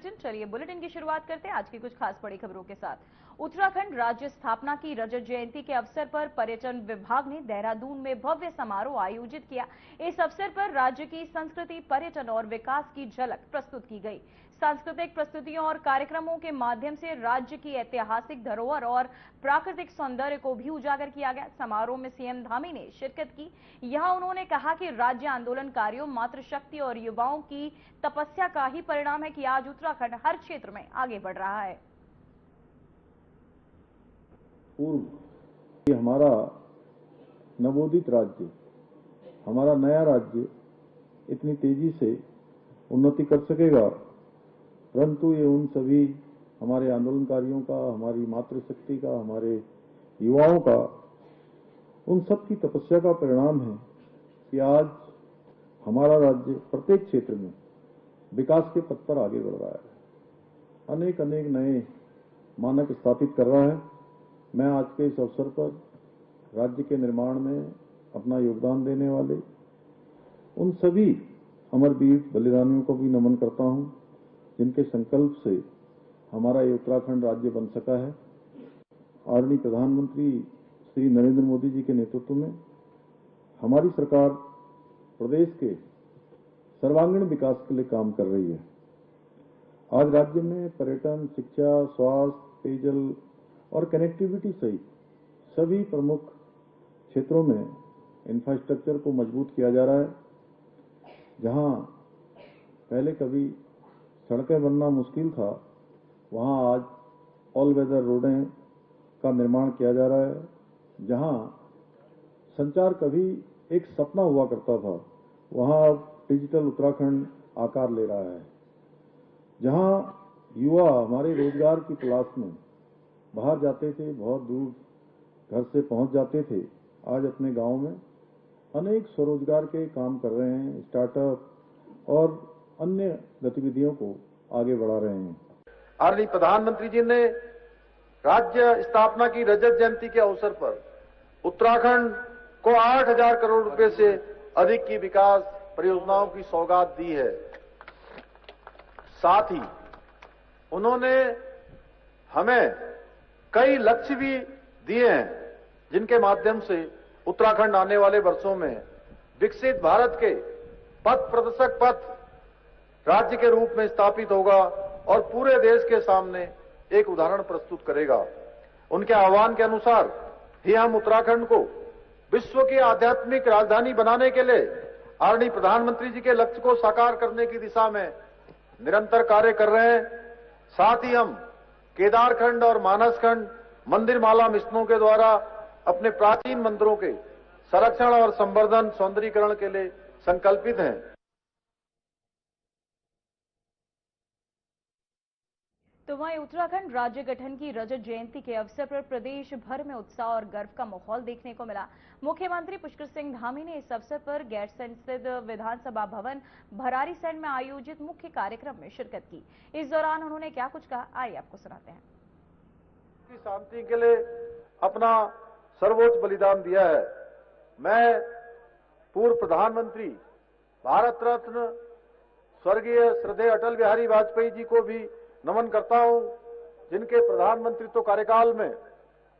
Bulletin. चलिए bulletin की शुरुआत करते हैं आज की कुछ खास बड़ी खबरों के साथ। उत्तराखंड राज्य स्थापना की रजत जयंती के अवसर पर पर्यटन विभाग ने देहरादून में भव्य समारोह आयोजित किया। इस अवसर पर राज्य की संस्कृति, पर्यटन और विकास की झलक प्रस्तुत की गई। सांस्कृतिक प्रस्तुतियों और कार्यक्रमों के माध्यम से राज्य की ऐतिहासिक धरोहर और प्राकृतिक सौंदर्य को भी उजागर किया गया। समारोह में सीएम धामी ने शिरकत की। यहां उन्होंने कहा कि राज्य आंदोलनकारियों, मातृशक्ति और युवाओं की तपस्या का ही परिणाम है कि आज उत्तराखंड हर क्षेत्र में आगे बढ़ रहा है। पूर्व हमारा नवोदित राज्य, हमारा नया राज्य इतनी तेजी से उन्नति कर सकेगा, परंतु ये उन सभी हमारे आंदोलनकारियों का, हमारी मातृशक्ति का, हमारे युवाओं का, उन सब की तपस्या का परिणाम है कि आज हमारा राज्य प्रत्येक क्षेत्र में विकास के पथ पर आगे बढ़ रहा है, अनेक नए मानक स्थापित कर रहा है। मैं आज के इस अवसर पर राज्य के निर्माण में अपना योगदान देने वाले उन सभी अमरवीर बलिदानियों को भी नमन करता हूं, जिनके संकल्प से हमारा ये उत्तराखंड राज्य बन सका है। आदरणीय प्रधानमंत्री श्री नरेंद्र मोदी जी के नेतृत्व में हमारी सरकार प्रदेश के सर्वांगीण विकास के लिए काम कर रही है। आज राज्य में पर्यटन, शिक्षा, स्वास्थ्य, पेयजल और कनेक्टिविटी सहित सभी प्रमुख क्षेत्रों में इंफ्रास्ट्रक्चर को मजबूत किया जा रहा है। जहां पहले कभी सड़कें बनना मुश्किल था, वहां आज ऑल वेदर रोडें का निर्माण किया जा रहा है। जहां संचार कभी एक सपना हुआ करता था, वहां डिजिटल उत्तराखंड आकार ले रहा है। जहां युवा हमारे रोजगार की तलाश में बाहर जाते थे, बहुत दूर घर से पहुंच जाते थे, आज अपने गांव में अनेक स्वरोजगार के काम कर रहे हैं, स्टार्टअप और अन्य गतिविधियों को आगे बढ़ा रहे हैं। आदरणीय प्रधानमंत्री जी ने राज्य स्थापना की रजत जयंती के अवसर पर उत्तराखंड को 8,000 करोड़ रुपए से अधिक की विकास परियोजनाओं की सौगात दी है। साथ ही उन्होंने हमें कई लक्ष्य भी दिए हैं, जिनके माध्यम से उत्तराखंड आने वाले वर्षों में विकसित भारत के पथ प्रदर्शक पथ राज्य के रूप में स्थापित होगा और पूरे देश के सामने एक उदाहरण प्रस्तुत करेगा। उनके आह्वान के अनुसार ही हम उत्तराखंड को विश्व की आध्यात्मिक राजधानी बनाने के लिए आदरणीय प्रधानमंत्री जी के लक्ष्य को साकार करने की दिशा में निरंतर कार्य कर रहे हैं। साथ ही हम केदारखंड और मानसखंड मंदिर माला मिशनों के द्वारा अपने प्राचीन मंदिरों के संरक्षण और संवर्धन, सौंदर्यीकरण के लिए संकल्पित हैं। तो वहीं उत्तराखंड राज्य गठन की रजत जयंती के अवसर पर प्रदेश भर में उत्साह और गर्व का माहौल देखने को मिला। मुख्यमंत्री पुष्कर सिंह धामी ने इस अवसर पर गैरसैंण स्थित विधानसभा भवन भरारीसैंण में आयोजित मुख्य कार्यक्रम में शिरकत की। इस दौरान उन्होंने क्या कुछ कहा, आइए आपको सुनाते हैं। शांति के लिए अपना सर्वोच्च बलिदान दिया है। मैं पूर्व प्रधानमंत्री भारत रत्न स्वर्गीय श्रद्धेय अटल बिहारी वाजपेयी जी को भी नमन करता हूं, जिनके प्रधानमंत्रित्व कार्यकाल में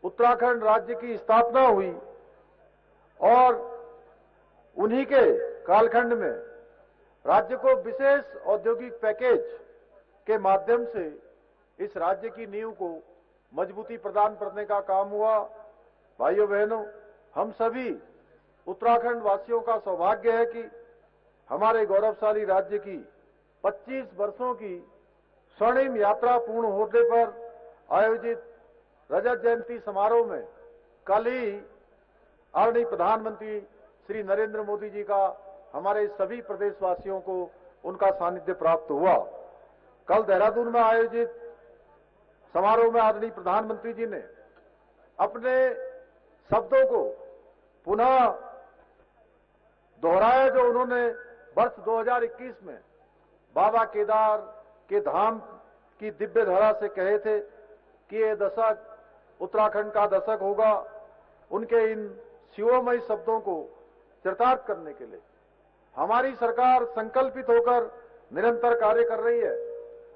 उत्तराखंड राज्य की स्थापना हुई और उन्हीं के कालखंड में राज्य को विशेष औद्योगिक पैकेज के माध्यम से इस राज्य की नींव को मजबूती प्रदान करने का काम हुआ। भाइयों बहनों, हम सभी उत्तराखंड वासियों का सौभाग्य है कि हमारे गौरवशाली राज्य की 25 वर्षों की स्वर्णिम यात्रा पूर्ण होने पर आयोजित रजत जयंती समारोह में कल ही आदरणीय प्रधानमंत्री श्री नरेंद्र मोदी जी का हमारे सभी प्रदेशवासियों को उनका सानिध्य प्राप्त हुआ। कल देहरादून में आयोजित समारोह में आदरणीय प्रधानमंत्री जी ने अपने शब्दों को पुनः दोहराया, जो उन्होंने वर्ष 2021 में बाबा केदार के धाम की दिव्य धरा से कहे थे कि ये दशक उत्तराखंड का दशक होगा। उनके इन शिवमयी शब्दों को चरितार्थ करने के लिए हमारी सरकार संकल्पित होकर निरंतर कार्य कर रही है।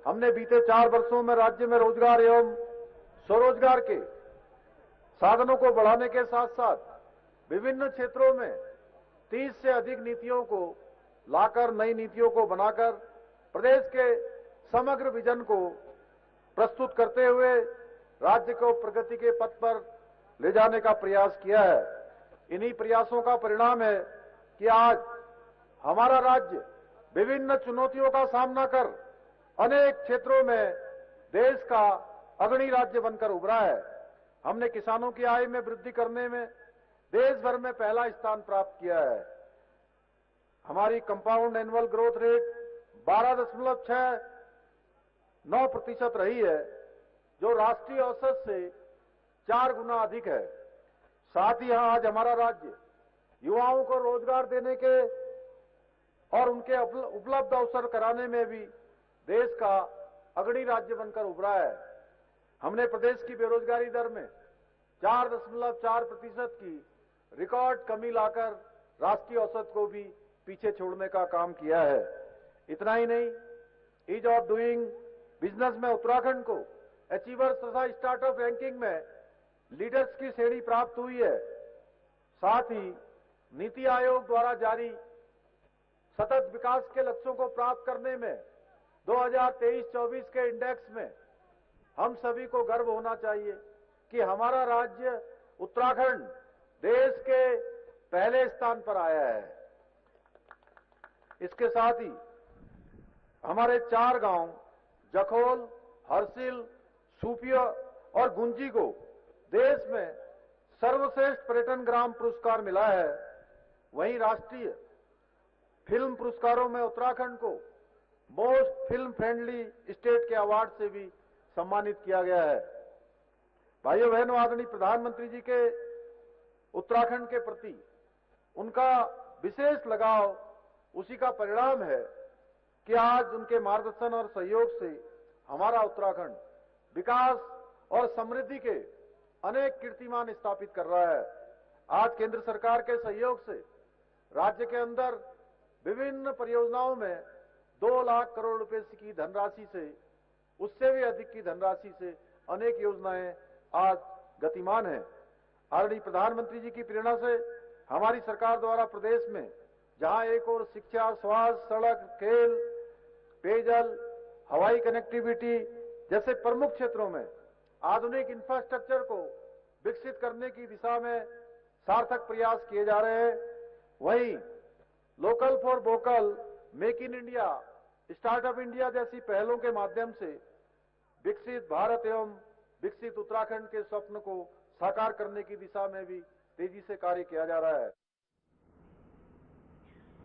हमने बीते 4 वर्षों में राज्य में रोजगार एवं स्वरोजगार के साधनों को बढ़ाने के साथ साथ विभिन्न क्षेत्रों में 30 से अधिक नीतियों को लाकर, नई नीतियों को बनाकर प्रदेश के समग्र विजन को प्रस्तुत करते हुए राज्य को प्रगति के पथ पर ले जाने का प्रयास किया है। इन्हीं प्रयासों का परिणाम है कि आज हमारा राज्य विभिन्न चुनौतियों का सामना कर अनेक क्षेत्रों में देश का अग्रणी राज्य बनकर उभरा है। हमने किसानों की आय में वृद्धि करने में देश भर में पहला स्थान प्राप्त किया है। हमारी कंपाउंड एनुअल ग्रोथ रेट 12.69% रही है, जो राष्ट्रीय औसत से 4 गुना अधिक है। साथ ही आज हमारा राज्य युवाओं को रोजगार देने के और उनके उपलब्ध अवसर कराने में भी देश का अग्रणी राज्य बनकर उभरा है। हमने प्रदेश की बेरोजगारी दर में 4.4% की रिकॉर्ड कमी लाकर राष्ट्रीय औसत को भी पीछे छोड़ने का काम किया है। इतना ही नहीं, ईज ऑफ डूइंग बिजनेस में उत्तराखंड को अचीवर्स तथा स्टार्टअप रैंकिंग में लीडर्स की श्रेणी प्राप्त हुई है। साथ ही नीति आयोग द्वारा जारी सतत विकास के लक्ष्यों को प्राप्त करने में 2023-24 के इंडेक्स में हम सभी को गर्व होना चाहिए कि हमारा राज्य उत्तराखंड देश के पहले स्थान पर आया है। इसके साथ ही हमारे 4 गांव जखोल, हरसिल, सूपिया और गुंजी को देश में सर्वश्रेष्ठ पर्यटन ग्राम पुरस्कार मिला है। वहीं राष्ट्रीय फिल्म पुरस्कारों में उत्तराखंड को मोस्ट फिल्म फ्रेंडली स्टेट के अवार्ड से भी सम्मानित किया गया है। भाइयों बहनों, आदरणीय प्रधानमंत्री जी के उत्तराखंड के प्रति उनका विशेष लगाव उसी का परिणाम है कि आज उनके मार्गदर्शन और सहयोग से हमारा उत्तराखंड विकास और समृद्धि के अनेक कीर्तिमान स्थापित कर रहा है। आज केंद्र सरकार के सहयोग से राज्य के अंदर विभिन्न परियोजनाओं में 2 लाख करोड़ रुपए की धनराशि से, उससे भी अधिक की धनराशि से अनेक योजनाएं आज गतिमान हैं। आदरणीय प्रधानमंत्री जी की प्रेरणा से हमारी सरकार द्वारा प्रदेश में जहां एक ओर शिक्षा, स्वास्थ्य, सड़क, खेल, पेयजल, हवाई कनेक्टिविटी जैसे प्रमुख क्षेत्रों में आधुनिक इंफ्रास्ट्रक्चर को विकसित करने की दिशा में सार्थक प्रयास किए जा रहे हैं, वहीं local for vocal, make in India, startup India जैसी पहलों के माध्यम से विकसित भारत एवं विकसित उत्तराखंड के स्वप्न को साकार करने की दिशा में भी तेजी से कार्य किया जा रहा है।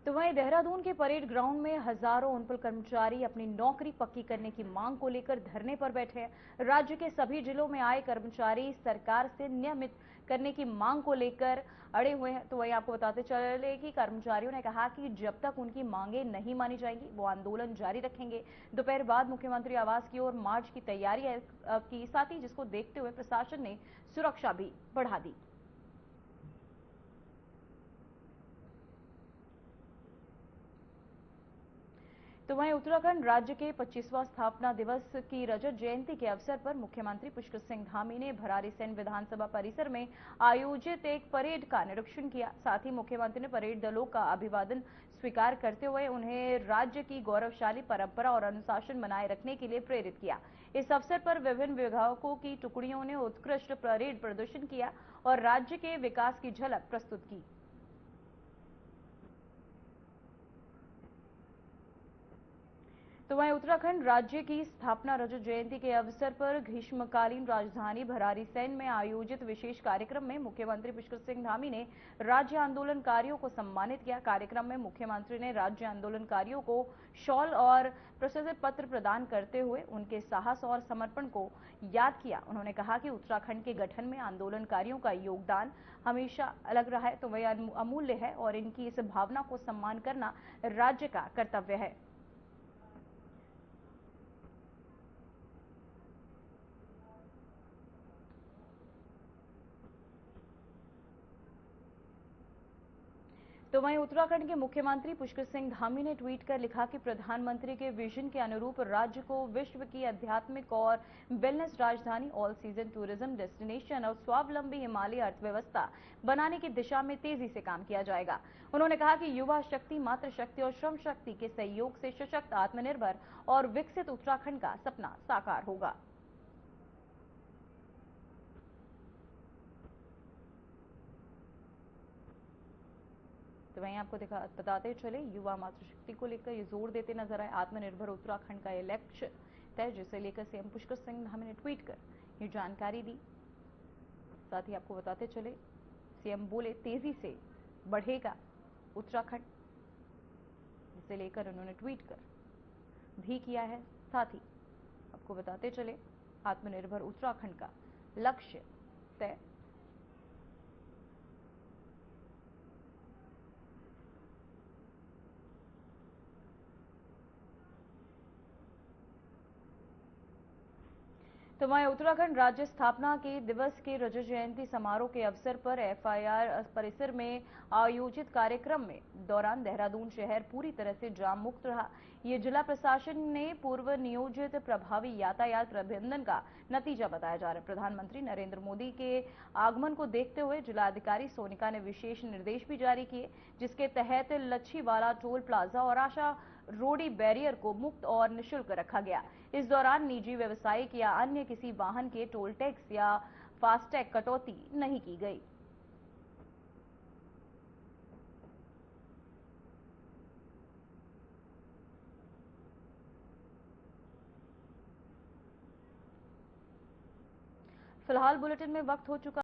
तो वहीं देहरादून के परेड ग्राउंड में हजारों उनपुल कर्मचारी अपनी नौकरी पक्की करने की मांग को लेकर धरने पर बैठे हैं। राज्य के सभी जिलों में आए कर्मचारी सरकार से नियमित करने की मांग को लेकर अड़े हुए हैं। तो वहीं आपको बताते चले कि कर्मचारियों ने कहा कि जब तक उनकी मांगे नहीं मानी जाएंगी वो आंदोलन जारी रखेंगे। दोपहर बाद मुख्यमंत्री आवास की ओर मार्च की तैयारी की, साथ ही जिसको देखते हुए प्रशासन ने सुरक्षा भी बढ़ा दी। तो वहीं उत्तराखंड राज्य के 25वां स्थापना दिवस की रजत जयंती के अवसर पर मुख्यमंत्री पुष्कर सिंह धामी ने भरारीसैंण विधानसभा परिसर में आयोजित एक परेड का निरीक्षण किया। साथ ही मुख्यमंत्री ने परेड दलों का अभिवादन स्वीकार करते हुए उन्हें राज्य की गौरवशाली परंपरा और अनुशासन बनाए रखने के लिए प्रेरित किया। इस अवसर पर विभिन्न विभागों की टुकड़ियों ने उत्कृष्ट परेड प्रदर्शन किया और राज्य के विकास की झलक प्रस्तुत की। तो वहीं उत्तराखंड राज्य की स्थापना रजत जयंती के अवसर पर ग्रीष्मकालीन राजधानी भरारीसैंण में आयोजित विशेष कार्यक्रम में मुख्यमंत्री पुष्कर सिंह धामी ने राज्य आंदोलनकारियों को सम्मानित किया। कार्यक्रम में मुख्यमंत्री ने राज्य आंदोलनकारियों को शॉल और प्रशस्ति पत्र प्रदान करते हुए उनके साहस और समर्पण को याद किया। उन्होंने कहा कि उत्तराखंड के गठन में आंदोलनकारियों का योगदान हमेशा अलग रहा है, तो वह अमूल्य है और इनकी इस भावना को सम्मान करना राज्य का कर्तव्य है। तो वहीं उत्तराखंड के मुख्यमंत्री पुष्कर सिंह धामी ने ट्वीट कर लिखा कि प्रधानमंत्री के विजन के अनुरूप राज्य को विश्व की आध्यात्मिक और वेलनेस राजधानी, ऑल सीजन टूरिज्म डेस्टिनेशन और स्वावलंबी हिमालय अर्थव्यवस्था बनाने की दिशा में तेजी से काम किया जाएगा। उन्होंने कहा कि युवा शक्ति, मातृशक्ति और श्रम शक्ति के सहयोग से सशक्त, आत्मनिर्भर और विकसित उत्तराखंड का सपना साकार होगा। तो वहीं आपको बताते चले, युवा मातृशक्ति को लेकर ये जोर देते नजर आए। आत्मनिर्भर उत्तराखंड का ये लक्ष्य तय, जिसे लेकर सीएम पुष्कर सिंह धामी ने ट्वीट कर ये जानकारी दी। साथ ही आपको बताते चले, सीएम बोले तेजी से बढ़ेगा उत्तराखंड, जिसे लेकर उन्होंने ट्वीट कर भी किया है। साथ ही आपको बताते चले, आत्मनिर्भर उत्तराखंड का लक्ष्य तय। तो वहीं उत्तराखंड राज्य स्थापना के दिवस के रजत जयंती समारोह के अवसर पर एफआईआर परिसर में आयोजित कार्यक्रम में दौरान देहरादून शहर पूरी तरह से जाम मुक्त रहा। ये जिला प्रशासन ने पूर्व नियोजित प्रभावी यातायात प्रबंधन का नतीजा बताया जा रहा है। प्रधानमंत्री नरेंद्र मोदी के आगमन को देखते हुए जिलाधिकारी सोनिका ने विशेष निर्देश भी जारी किए, जिसके तहत लच्छीवाला टोल प्लाजा और आशा रोडी बैरियर को मुक्त और निःशुल्क रखा गया। इस दौरान निजी, व्यवसायिक या अन्य किसी वाहन के टोल टैक्स या फास्टैग कटौती नहीं की गई। फिलहाल बुलेटिन में वक्त हो चुका